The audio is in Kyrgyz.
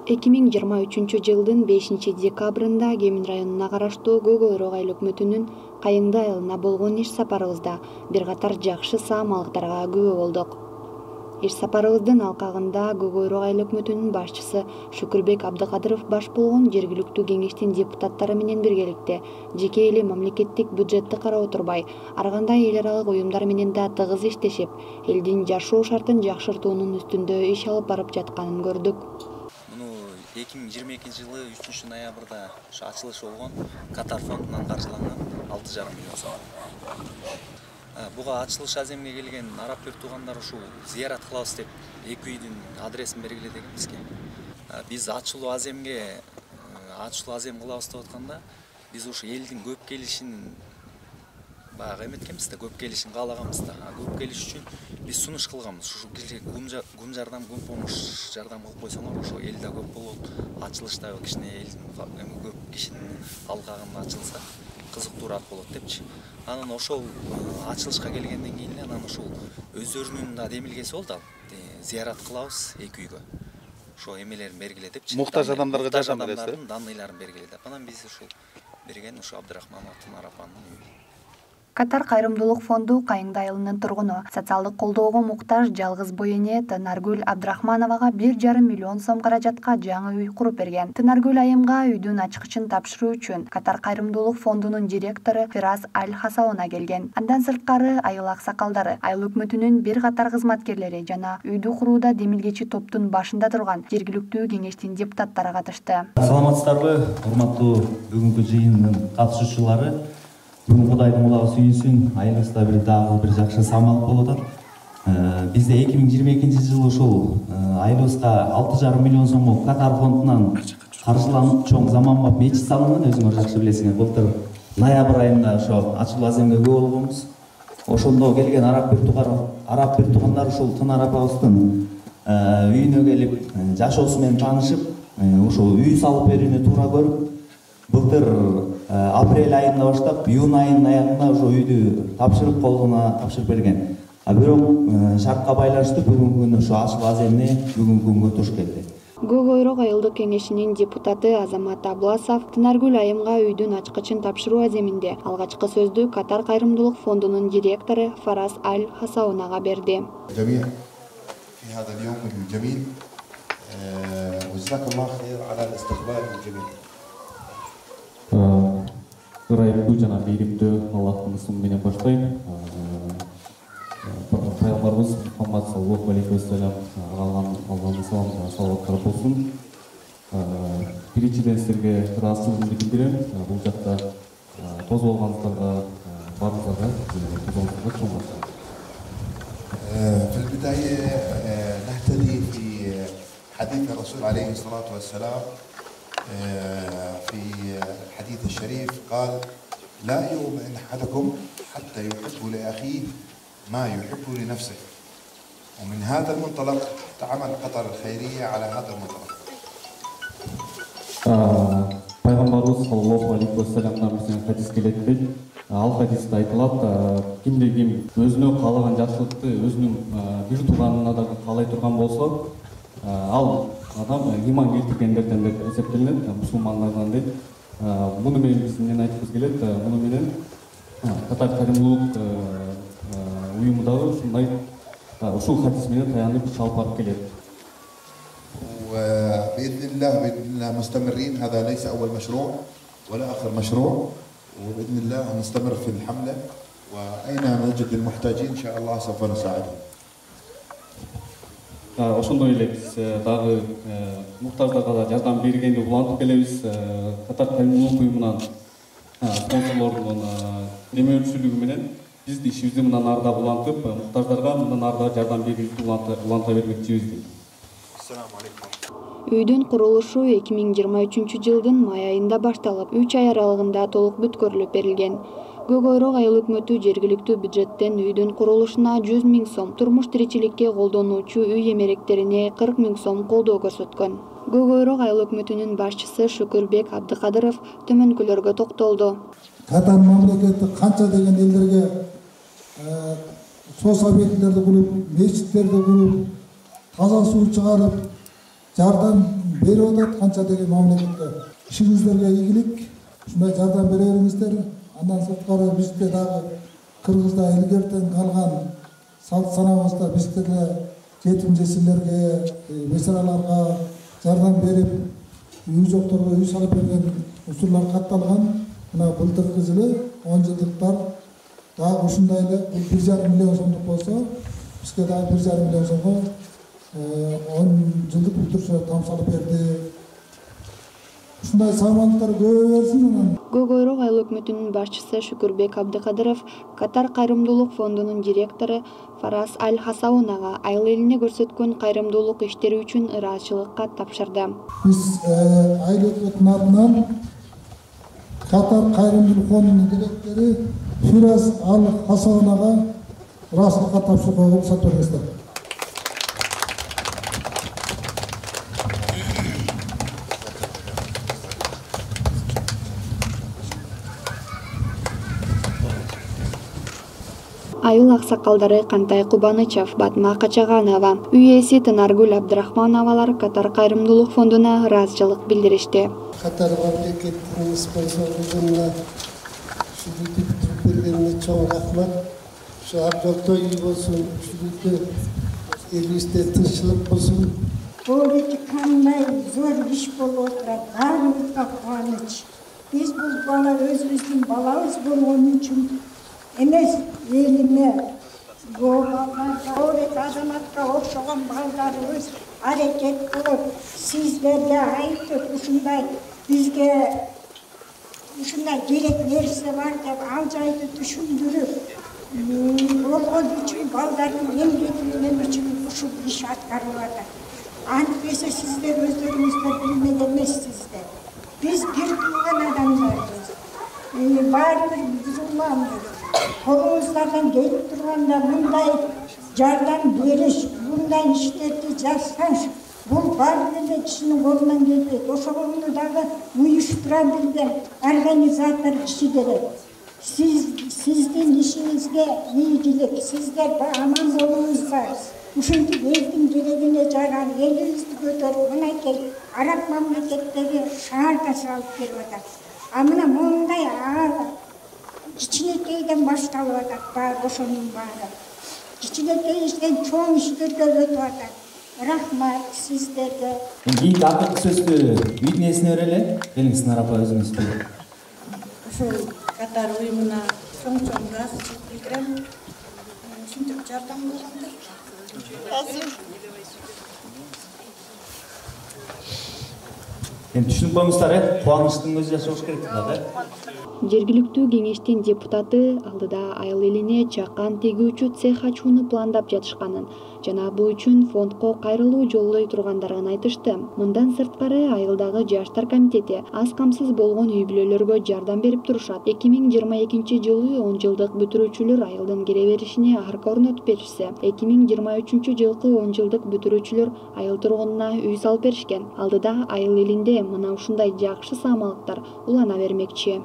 2023-жылдын 5-декабрында Кемин районуна караштуу Көк Ойрок айыл өкмөтүнүн Кайыңды айылына болгон иш сапарыбызда бир катар жакшы саамалыктарга күбө болдук. Иш сапарыбыздын алкагында Көк Ойрок айыл өкмөтүнүн башчысы Шүкүрбек Абдыкадыров баш болгон жергиликтүү кеңештин депутаттары менен биргеликте жеке эле мамлекеттик бюджетти карап отурбай, ар кандай эл аралык уюмдар менен да тыгыз иштешип, элдин жашоо шартын жакшыртуунун үстүндө иш алып барып жатканын көрдүк. 2022 жылы 3 ноябрда ачылышы болгон Катар фондунан каржыланган 6,5 миллион сом. Буга ачылыш аземге келген араб бир туугандар ушул зыярат кылабыз деп эки үйдүн адресин бергиле деген бизге. Биз ачылуу азем кылабыз деп атканда, биз ушу элдин көп келишин баягы эметкенбиз да, көп келишин каалаганбыз да. Көп келиш үчүн биз сунуш кылганбыз. Ушу гум жардам, гум помощь жардам кылып койсоңор, ошо эл да көп болот. Ачылышта кичине элдин көп кишинин алкагында ачылса кызыктуураак болот депчи. Анан ошол ачылышка келгенден кийин анан ошол өздөрүнүн да демилгеси болду. Зыярат кылабыз эки үйгө. Ошо эмелерин бергиле депчи. Муктаж адамдарга жардам бересиз. Данныйларын бергиле деп. Анан биз ушул берген ошо Абдрахманова Тынар апанын үйү. Катар кайрымдуулук фонду Кайыңды айылынын тургуну, социалдык колдоого муктаж жалгыз бой эне Тынаргүл Абдрахмановага 1,5 миллион сом каражатка жаңы үй куруп берген. Тынаргүл айымга үйдүн ачкычын тапшыруу үчүн Катар кайрымдуулук фондунун директору Фираз Аль-Хасауна келген. Андан сырткары айыл аксакалдары, айыл өкмөтүнүн бир катар кызматкерлери жана үйдү курууда демилгечи топтун башында турган жергиликтүү кеңештин депутаттары катышты. Саламатсыздарбы, урматтуу бүгүнкү жыйындын катышуучулары. Бүгүн Кудайдын кулагы сүйүнсүн, айылыбызда бир жакшы саамалык болуп атат. Бизде 2022 жылы ушул айылыбызга 6,5 миллион сомго Катар фондунан каржыланып чоң заманбап мечит салынган, өзүңөр жакшы билесиңер. Былтыр ноябрь айында ошо ачылуу аземге күбө болгонбуз. Ошондо келген араб бир туугандар ушул Тынар апабыздын үйүнө келип, жашоосу менен таанышып, ушул үй салып берүүнү туура көрүп, былтыр апрель айында баштап, июнь айынын аягында ошо үйдү тапшырып колуна тапшырып берген. Бирок шартка байланыштуу бүгүнкү күнү ошо ачылуу аземни бүгүнкү күнгө туш келди. Көк Ойрок айылдык кеңешинин депутаты Азамат Абласов Тынаргүл айымга үйдүн ачкычын тапшыруу аземинде алгачкы сөздү Катар кайрымдуулук фондунун директору Фараз Аль-Хасаунага берди. Ырайыптуу жана бейримдүү Аллахтын ысымы менен баштайм. Пайгамбарыбыз Мухаммад саллаллаху алейхи ва саллям Аллахтын салаваттары болсун. Биринчиден силерге ыраазычылыгымды билдирем. Бул жакта тоз болгонуңуздарга баарыңыздарга чоң рахмат. في البداية نهتدي في حديث الرسول عليه الصلاة والسلام في الحديث الشريف قال لا يؤمن أحدكم حتى يحب لأخيه ما يحب لنفسه ومن هذا المنطلق تعمل قطر الخيرية على هذا المنطلق. Пайгамбарыбыз саллаллаху алейхи ва саллямдан биздин хадис келет. Ал хадисте айтылат, кимде ким өзүнө каалаган жакшылыкты өзүнүн бир тууганына да каалай турган болсо, ал адам иман келтиргендерден деп эсептелинет, мусулмандардан деп. Муну менен биз эмнени айткыбыз келет? Муну менен Катар кайрымдуулук уюму дагы ушундай ушул хадис менен таянып чалып барып келет. وبإذن الله مستمرين. هذا ليس أول مشروع ولا آخر مشروع، وبإذن الله نستمر في الحملة، وأين نجد المحتاجين إن شاء الله سوف نساعدهم. Ошондой эле биз дагы муктаждарга да жардам бергенди улантып келебиз. Катар кайрымдуулук уюмунан спонсорлордун демөөрчүлүгү менен биз ишибизди мындан ары да улантып, муктаждарга мындан ары да жардам берүүбүздү уланта бермекчибиз. Assalamu alaikum. Үйдүн курулушу 2023 жылдын май айында башталып, 3 ай аралыгында толук бүткөрүлүп берилген. Көк Ойрок айыл өкмөтү жергиликтүү бюджеттен үйдүн курулушуна 100 000 сом, турмуш тиричиликке колдонуучу үй эмеректерине 40 000 сом колдоо көрсөткөн. Көк Ойрок айыл өкмөтүнүн башчысы Шүкүрбек Абдыкадыров төмөнкүлөргө токтолду. Катар мамлекети канча деген элдерге сос объектилерди куруп, мечиттерди куруп, таза суу чыгарып жардам берип атат канча деген мамлекетке. Ишиңиздерге ийгилик, ушундай жардам бере бериңиздер. Андан сырткары бизде дагы Кыргызда илгертен калган салт санабызда бизде деле жетим жесирлерге, бесараларга жардам берип, үй жокторго үй салып берген учурлар катталган. Мына былтыркы жылы 10 жылдыктар дагы ушундай эле, бул 1,5 миллион сомдук болсо, бизге дагы 1,5 миллион сомго 10 жылдык бүтүрүшү тамсалып берди. Ушундай саамалыктар көбөйө берсин. Анан Көк-Ойрок айыл өкмөтүнүн башчысы Шүкүрбек Абдыкадыров Катар кайрымдуулук фондунун директору Фарас Аль-Хасаунага айыл элине көрсөткөн кайрымдуулук иштери үчүн ыраазычылыкка тапшырды. биз айыл өкмөтүнүн атынан Катар кайрымдуулук фондунун директору Фирас Аль-Хасаунага ыраазычылыкка тапшырууга уруксат бериңиздер. Айыл аксакалдары Кантай Кубанычев, Батма Качаганова, үй ээси Тынаргүл Абдрахмановалар Катар кайрымдуулук фондуна ыраазычылык билдиришти. Катар мамлекетинин спонсорлугуна бүтүп бергенине чоң рахмат. Ушу абдолтой үй болсун, ушул элибизде тынччылык болсун. Бул эки кандай зор иш болуп отурат, баарыбызга кубаныч. Биз бул бала өзүбүздүн балабыз болгон үчүн эмес, элиме, балдарга, азаматка окшогон балдарыбыз аракет кылып, сиздерге айтып, ушундай бизге ушундай керек нерсе бар деп ал жайды түшүндүрүп болгон үчүн балдардын эмгеги менен үчүн ушул иш аткарылып атат. Антпесе сиздер өздөрүңүздөр билмеген эмессиздер. Биз бир тууган адамдарбыз. Баары бир мусулманбыз. Колуңуздардан келип турганда мындай жардам бериш, мындай иштерди жасаш, бул баары эле кишинин колунан келбейт. Ошону дагы уюштура билген организатор киши керек. Сиздин ишиңизге ийгилик, сиздер аман болуңуздар. Ушинтип элдин керегине жаран, элибизди көтөрүп, мынакей араб мамлекеттери шаарга салып берип атат. А мына мондай кичинекейден башталып атат, баары ошонун баары. Кичинекей иштен чоң иштерге өтүп атат. Рахмат сиздерге. Кийинки акыркы сөздү үйдүн ээсине берели. Келиңиз Сынар апа өзүңүз. Ушул Катар уюмуна чоң-чоң ыраазычылык билдирем. Ушинтип жардам болгондор. Эми түшүнүп коюңуздар, кубанычтын көзү жашы болуш керек да. Жергиликтүү кеңештин депутаты алдыда айыл элине чакан тегүүчү цех ачууну пландап жатышканын жана бул үчүн фондко кайрылуу жолдой тургандаарын айтышты. Мындан сырткары айылдагы жаштар комитети аз камсыз болгон үй бүлөлөргө жардам берип турушат. 2022 жылы 10 жылдык бүтүрүүчүлөр айылдын кире беришине арка орнотуп беришсе, 2023 жылкы 10 жылдык бүтүрүүчүлөр айыл тургунуна үй салып беришкен. Алдыда айыл элинде мына ушундай жакшы саамалыктар улана бермекчи.